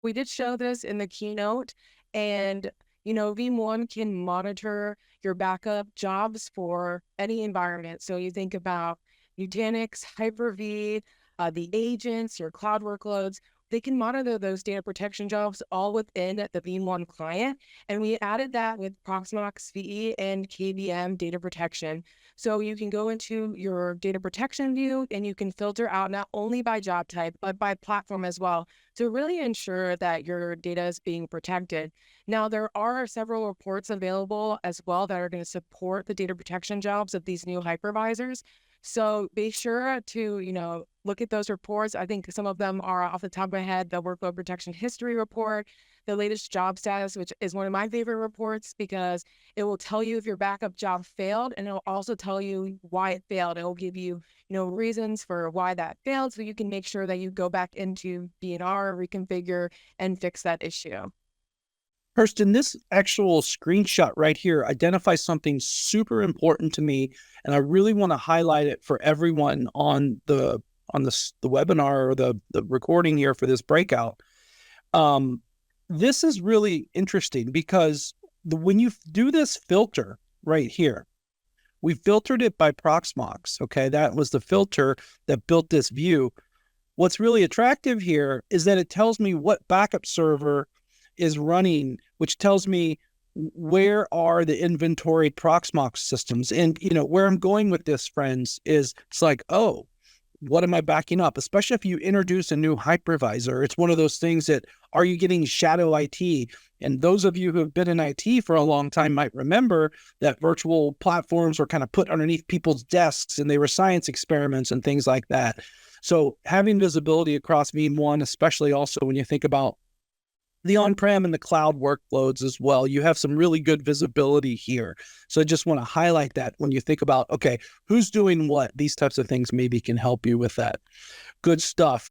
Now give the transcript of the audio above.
We did show this in the keynote, and Veeam can monitor your backup jobs for any environment. So you think about Nutanix, Hyper-V, the agents, your cloud workloads. They can monitor those data protection jobs all within the Veeam client. And we added that with Proxmox VE and KVM data protection. So you can go into your data protection view and you can filter out not only by job type, but by platform as well to really ensure that your data is being protected. Now, there are several reports available as well that are going to support the data protection jobs of these new hypervisors. So be sure to, look at those reports. I think some of them are off the top of my head, the workload protection history report, the latest job status, which is one of my favorite reports because it will tell you if your backup job failed, and it'll also tell you why it failed. It will give you, reasons for why that failed, so you can make sure that you go back into DNR, reconfigure, and fix that issue. Kirsten, this actual screenshot right here identifies something super important to me, and I really want to highlight it for everyone on the webinar or the recording here for this breakout. This is really interesting because when you do this filter right here, we filtered it by Proxmox. Okay, that was the filter that built this view. What's really attractive here is that it tells me what backup server is running, which tells me where are the inventoried Proxmox systems. And, where I'm going with this, friends, is it's like, oh, what am I backing up? Especially if you introduce a new hypervisor. It's one of those things that, are you getting shadow IT? And those of you who have been in IT for a long time might remember that virtual platforms were kind of put underneath people's desks and they were science experiments and things like that. So having visibility across Veeam, especially also when you think about the on-prem and the cloud workloads as well, you have some really good visibility here. So I just want to highlight that when you think about, okay, who's doing what, these types of things maybe can help you with that. Good stuff.